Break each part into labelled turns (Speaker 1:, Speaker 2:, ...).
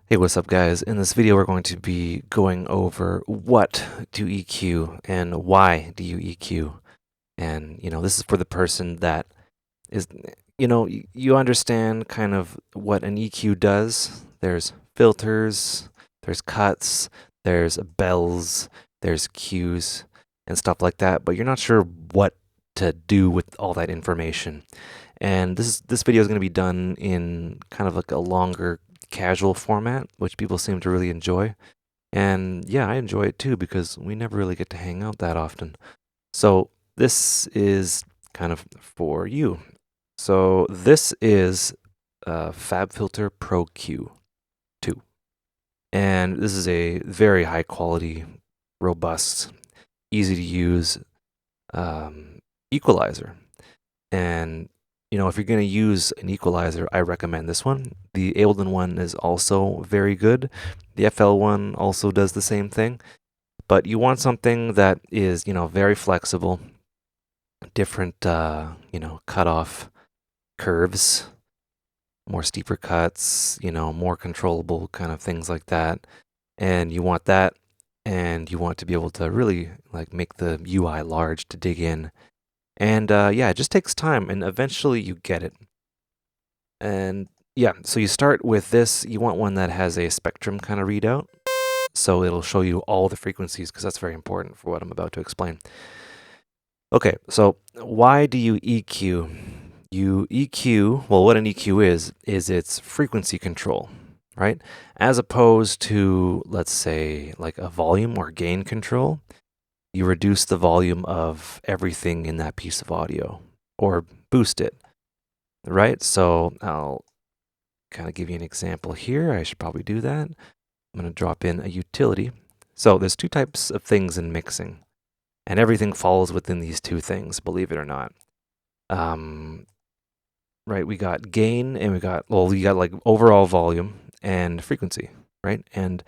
Speaker 1: Hey, what's up, guys? In this video, we're going to be going over what to EQ and why do you EQ. And, this is for the person that is, you understand kind of what an EQ does. There's filters, there's cuts, there's bells, there's cues, and stuff like that, but you're not sure what to do with all that information. And this video is going to be done in kind of like a longer casual format, which people seem to really enjoy. And yeah, I enjoy it too because we never really get to hang out that often. So this is kind of for you. So this is FabFilter Pro Q2. And this is a very high quality, robust, easy to use equalizer. And if you're going to use an equalizer, I recommend this one. The Ableton one is also very good. The FL one also does the same thing. But you want something that is, very flexible, different, cutoff curves, more steeper cuts, more controllable kind of things like that. And you want that, and you want to be able to really like make the UI large to dig in. And yeah, it just takes time, and eventually you get it. And yeah, so you start with this. You want one that has a spectrum kind of readout. So it'll show you all the frequencies because that's very important for what I'm about to explain. Okay, so why do you EQ? You EQ, well, what an EQ is its frequency control, right? As opposed to, let's say, like a volume or gain control, you reduce the volume of everything in that piece of audio or boost it, right? So I'll kind of give you an example here. I should probably do that. I'm going to drop in a utility. So there's two types of things in mixing, and everything falls within these two things, believe it or not. Right, we got gain and we got like overall volume and frequency, right? And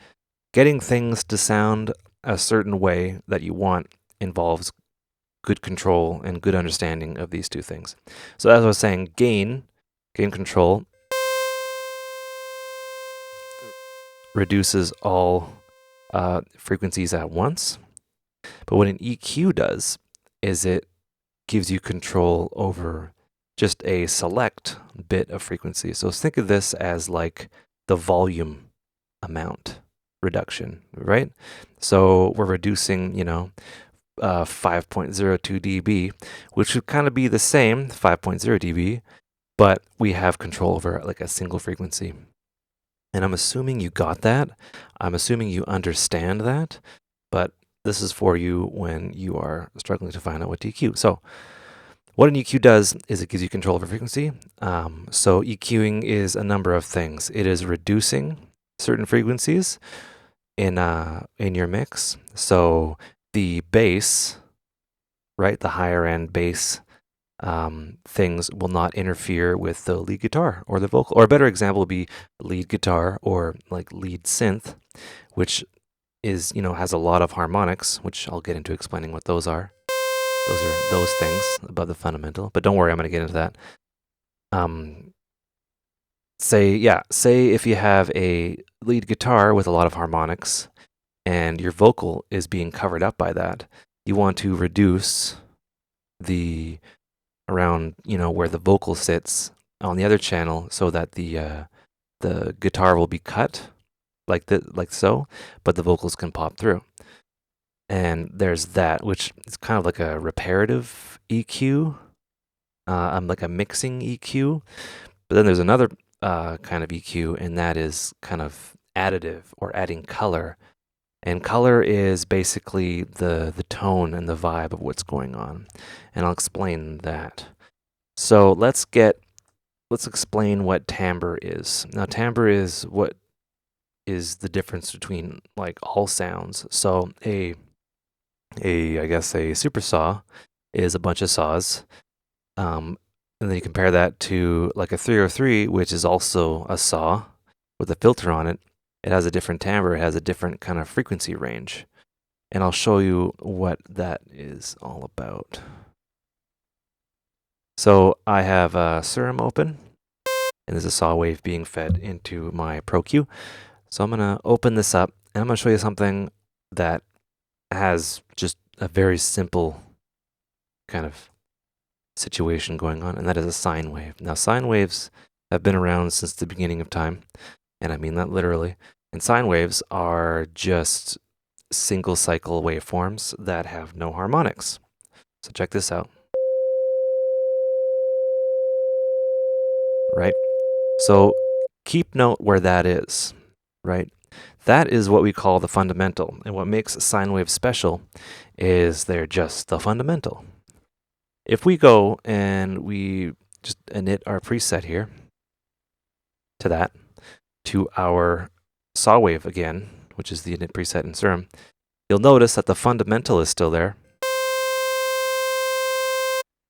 Speaker 1: getting things to sound a certain way that you want involves good control and good understanding of these two things. So as I was saying, gain control reduces all frequencies at once. But what an EQ does is it gives you control over just a select bit of frequency. So think of this as like the volume amount reduction, right? So we're reducing, 5.02 dB, which would kind of be the same, 5.0 dB, but we have control over like a single frequency. And I'm assuming you got that. I'm assuming you understand that, but this is for you when you are struggling to find out what to EQ. So what an EQ does is it gives you control over frequency. So EQing is a number of things. It is reducing certain frequencies in your mix. So the bass, right, the higher end bass things will not interfere with the lead guitar or the vocal. Or a better example would be lead guitar or like lead synth, which is, has a lot of harmonics, which I'll get into explaining what those are. Those are those things above the fundamental. But don't worry, I'm going to get into that. Say if you have a lead guitar with a lot of harmonics and your vocal is being covered up by that, you want to reduce the around, where the vocal sits on the other channel so that the guitar will be cut like so, but the vocals can pop through. And there's that, which is kind of like a reparative EQ, like a mixing EQ. But then there's another kind of EQ, and that is kind of additive or adding color. And color is basically the tone and the vibe of what's going on. And I'll explain that. So let's explain what timbre is. Now timbre is what is the difference between like all sounds. So I guess a super saw is a bunch of saws. And then you compare that to like a 303, which is also a saw with a filter on it. It has a different timbre, it has a different kind of frequency range. And I'll show you what that is all about. So I have Serum open, and there's a saw wave being fed into my Pro Q. So I'm going to open this up and I'm going to show you something that has just a very simple kind of situation going on, and that is a sine wave. Now, sine waves have been around since the beginning of time, and I mean that literally. And sine waves are just single cycle waveforms that have no harmonics. So check this out. Right? So keep note where that is, right? That is what we call the fundamental. And what makes sine waves special is they're just the fundamental. If we go and we just init our preset here to that, to our saw wave again, which is the init preset in Serum, you'll notice that the fundamental is still there,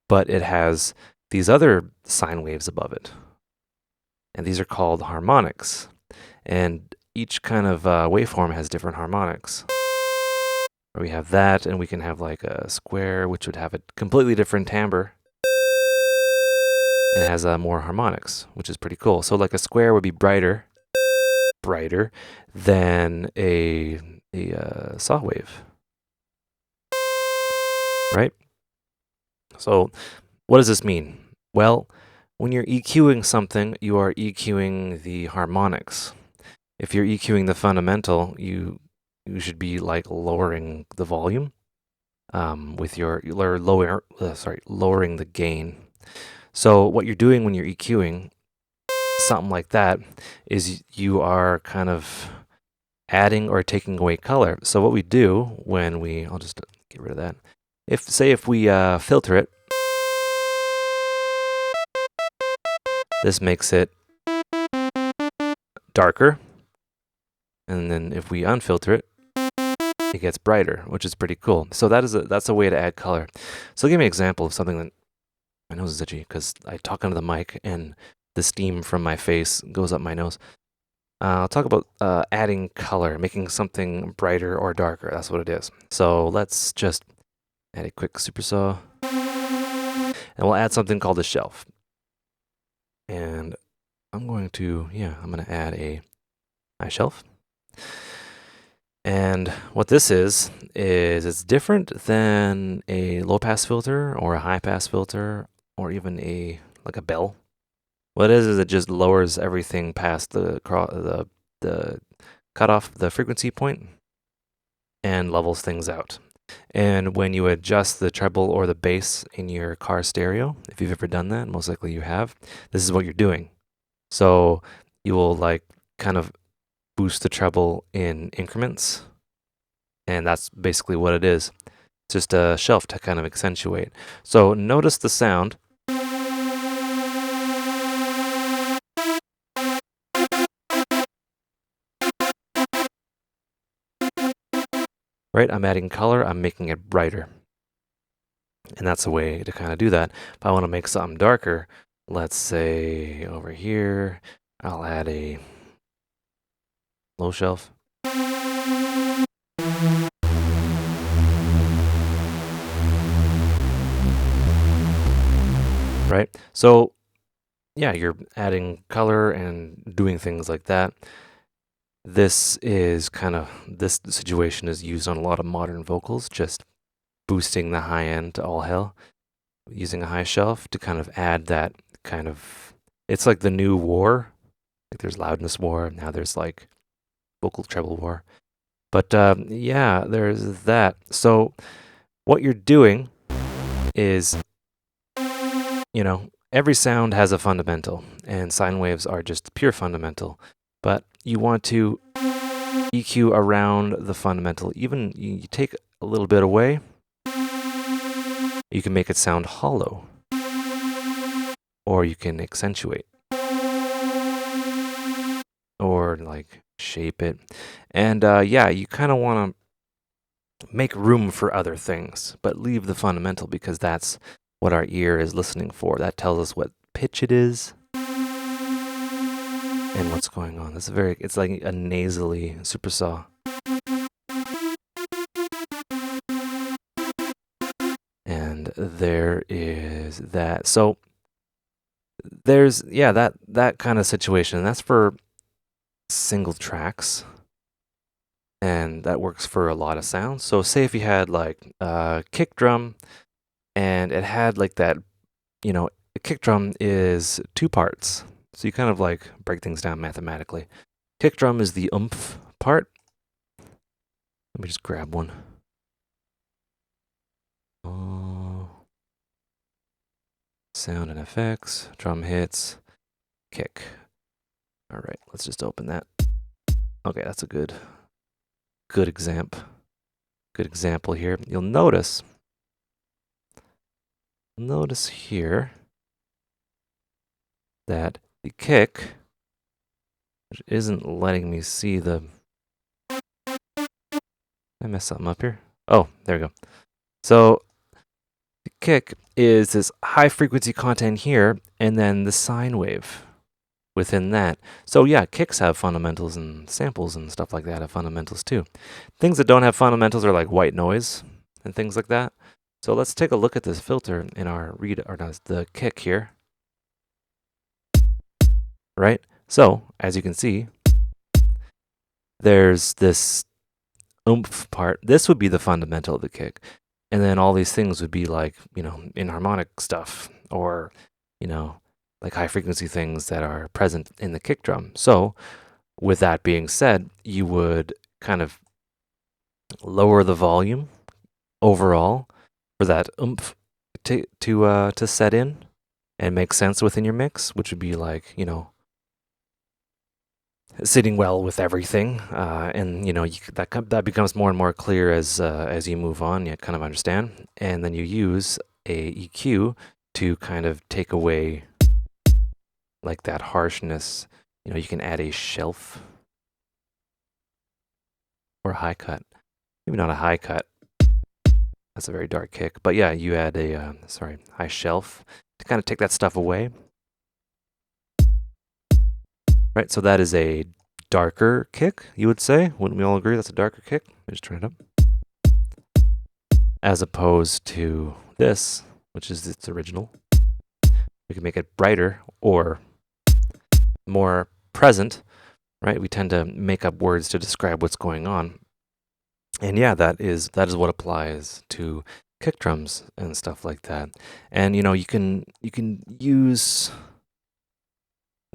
Speaker 1: but it has these other sine waves above it. And these are called harmonics. And each kind of waveform has different harmonics. We have that, and we can have like a square, which would have a completely different timbre. And it has more harmonics, which is pretty cool. So like a square would be brighter than a saw wave, right? So what does this mean? Well, when you're EQing something, you are EQing the harmonics. If you're EQing the fundamental, you should be like lowering the volume with your lowering the gain. So what you're doing when you're EQing something like that is you are kind of adding or taking away color. So what we do when I'll just get rid of that. If we filter it, this makes it darker. And then if we unfilter it, it gets brighter, which is pretty cool. So that's a way to add color. So give me an example of something that my nose is itchy because I talk into the mic and the steam from my face goes up my nose. I'll talk about adding color, making something brighter or darker. That's what it is. So let's just add a quick supersaw. And we'll add something called a shelf. And I'm going to add a high shelf. And what this is it's different than a low pass filter or a high pass filter or even like a bell. What it is it just lowers everything past the cutoff, the frequency point, and levels things out. And when you adjust the treble or the bass in your car stereo, if you've ever done that, most likely you have, this is what you're doing. So you will like kind of boost the treble in increments, and that's basically what it is. It's just a shelf to kind of accentuate. So notice the sound. Right, I'm adding color, I'm making it brighter. And that's a way to kind of do that. If I want to make something darker, let's say over here, I'll add a low shelf. Right? So, yeah, you're adding color and doing things like that. This situation is used on a lot of modern vocals, just boosting the high end to all hell, using a high shelf to kind of add that kind of, it's like the new war. Like there's loudness war, now there's like vocal treble war. But yeah, there's that. So what you're doing is, every sound has a fundamental, and sine waves are just pure fundamental. But you want to EQ around the fundamental. Even you take a little bit away, you can make it sound hollow, or you can accentuate, or like shape it. And yeah, you kind of want to make room for other things, but leave the fundamental because that's what our ear is listening for. That tells us what pitch it is and what's going on. It's like a nasally supersaw. And there is that. So there's that kind of situation. And that's for single tracks, and that works for a lot of sounds. So say if you had like a kick drum and it had like that, a kick drum is two parts. So you kind of like break things down mathematically. Kick drum is the oomph part. Let me just grab one. Oh, sound and effects, drum hits, kick. All right, let's just open that. Okay, that's a good example here. You'll notice here that the kick isn't letting me see the. I messed something up here. Oh, there we go. So the kick is this high frequency content here, and then the sine wave within that. So yeah, kicks have fundamentals, and samples and stuff like that have fundamentals too. Things that don't have fundamentals are like white noise and things like that. So let's take a look at this filter in our the kick here. Right? So, as you can see, there's this oomph part. This would be the fundamental of the kick. And then all these things would be like, inharmonic stuff or, like high frequency things that are present in the kick drum. So, with that being said, you would kind of lower the volume overall for that oomph to set in and make sense within your mix, which would be like, sitting well with everything, and that becomes more and more clear as you move on. You kind of understand, and then you use a EQ to kind of take away like that harshness. You can add a shelf or a high cut. Maybe not a high cut. That's a very dark kick, but yeah, you add a high shelf to kind of take that stuff away. Right, so that is a darker kick, you would say. Wouldn't we all agree that's a darker kick? Let me just turn it up. As opposed to this, which is its original. We can make it brighter or more present, right? We tend to make up words to describe what's going on. And yeah, that is what applies to kick drums and stuff like that. And you can use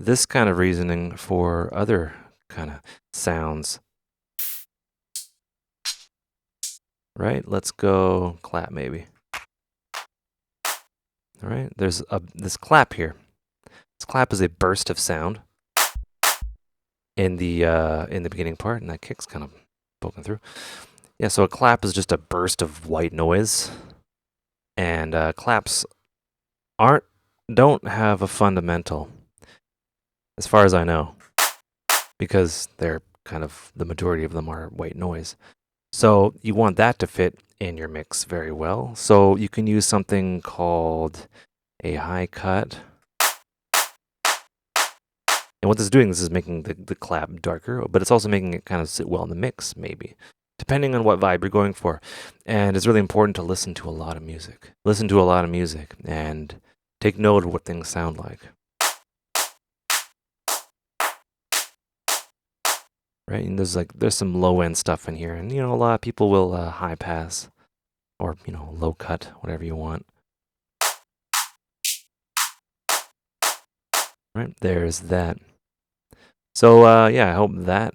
Speaker 1: this kind of reasoning for other kind of sounds. Right? Let's go clap maybe. All right, there's this clap here. This clap is a burst of sound in the beginning part, and that kick's kind of poking through. Yeah, so a clap is just a burst of white noise, and claps don't have a fundamental, as far as I know, because they're kind of the majority of them are white noise. So you want that to fit in your mix very well. So you can use something called a high cut. And what this is doing, this is making the clap darker, but it's also making it kind of sit well in the mix, maybe, depending on what vibe you're going for. And it's really important to listen to a lot of music. Listen to a lot of music and take note of what things sound like. Right? And there's some low end stuff in here, and a lot of people will high pass or low cut, whatever you want. Right? There's that. So yeah, I hope that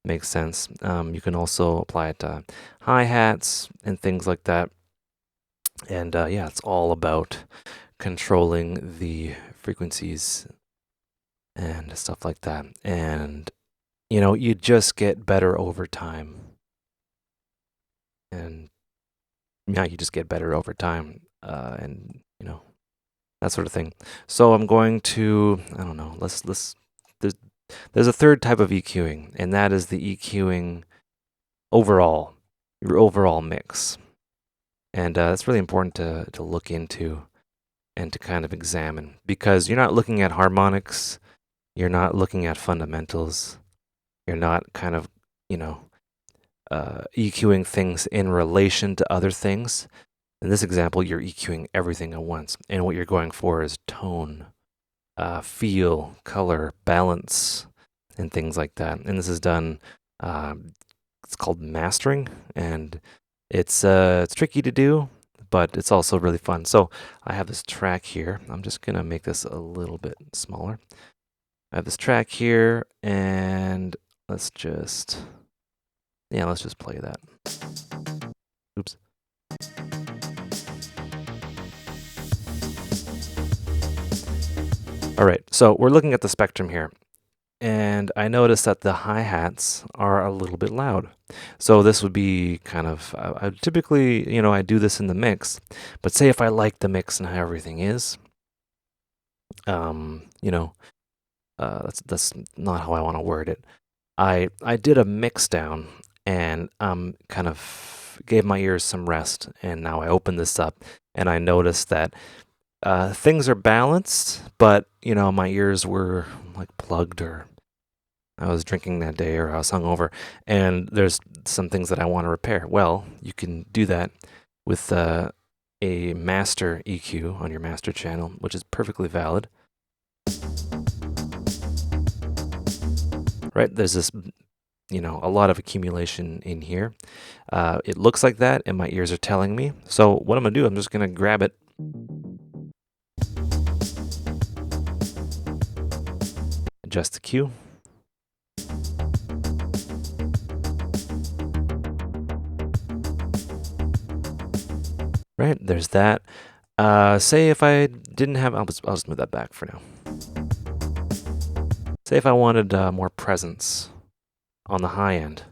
Speaker 1: makes sense. You can also apply it to hi-hats and things like that. And yeah, it's all about controlling the frequencies and stuff like that. And you just get better over time. And yeah, you just get better over time. And that sort of thing. So I'm going to, I don't know, there's a third type of EQing, and that is the EQing overall, your overall mix. And that's really important to look into and to kind of examine, because you're not looking at harmonics, you're not looking at fundamentals, you're not kind of, EQing things in relation to other things. In this example, you're EQing everything at once, and what you're going for is tone, feel, color, balance, and things like that. And this is done, it's called mastering, and it's tricky to do, but it's also really fun. So I have this track here. I'm just gonna make this a little bit smaller. I have this track here, and let's just play that. Oops. All right, so we're looking at the spectrum here, and I noticed that the hi-hats are a little bit loud. So this would be kind of, I typically, I do this in the mix, but say if I like the mix and how everything is, that's not how I want to word it. I did a mix down and kind of gave my ears some rest, and now I open this up and I noticed that things are balanced, but my ears were like plugged, or I was drinking that day, or I was hungover, and there's some things that I want to repair. Well, you can do that with a master EQ on your master channel, which is perfectly valid. Right? There's this, a lot of accumulation in here. It looks like that, and my ears are telling me. So what I'm going to do, I'm just going to grab it. Adjust the Q. Right, there's that. Say if I didn't have, I'll just move that back for now. Say if I wanted more presence on the high end,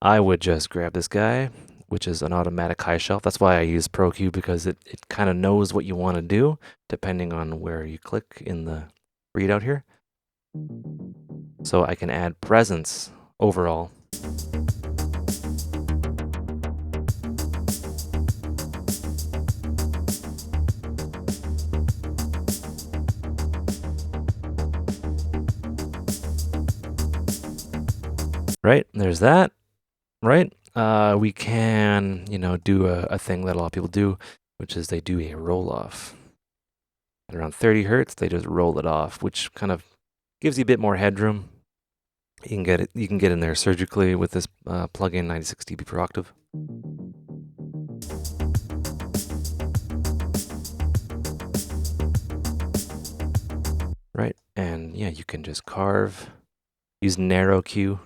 Speaker 1: I would just grab this guy, which is an automatic high shelf. That's why I use ProQ, because it kind of knows what you want to do depending on where you click in the readout here. So I can add presence overall. Right, there's that. Right, we can, do a thing that a lot of people do, which is they do a roll off. At around 30 hertz, they just roll it off, which kind of gives you a bit more headroom. You can get in there surgically with this plug-in 96 dB per octave. Right, and yeah, you can just carve, use narrow Q.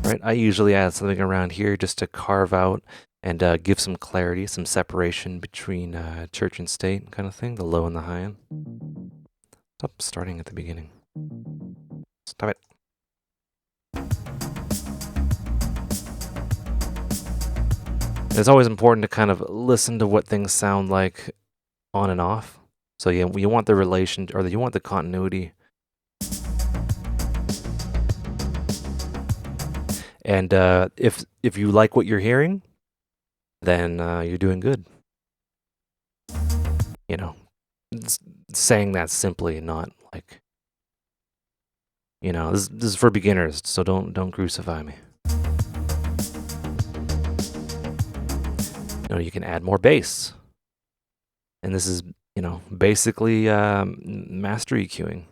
Speaker 1: Right, I usually add something around here just to carve out and give some clarity, some separation between church and state kind of thing, the low and the high end. Stop starting at the beginning. Stop it. It's always important to kind of listen to what things sound like on and off. So yeah, you want the relation, or you want the continuity. And if you like what you're hearing, then you're doing good. Saying that simply, not like, this is for beginners, so don't crucify me. You can add more bass, and this is basically master EQing.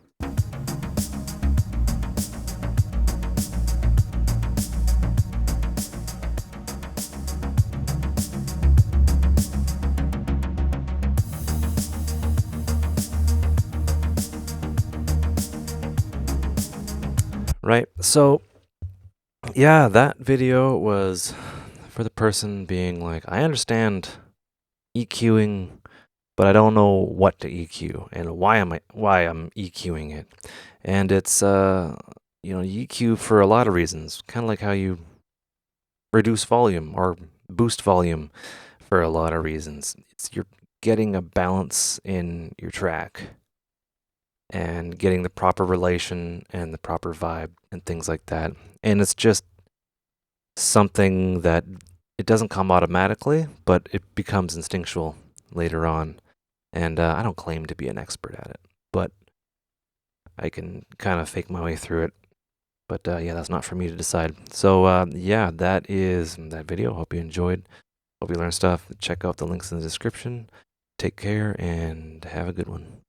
Speaker 1: Right, so yeah, that video was for the person being like, I understand EQing, but I don't know what to EQ and why I'm EQing it. And it's you EQ for a lot of reasons, kind of like how you reduce volume or boost volume for a lot of reasons. You're getting a balance in your track and getting the proper relation and the proper vibe and things like that. And it's just something that it doesn't come automatically, but it becomes instinctual later on. And I don't claim to be an expert at it, but I can kind of fake my way through it. But yeah, that's not for me to decide. So yeah, that is that video. Hope you enjoyed. Hope you learned stuff. Check out the links in the description. Take care and have a good one.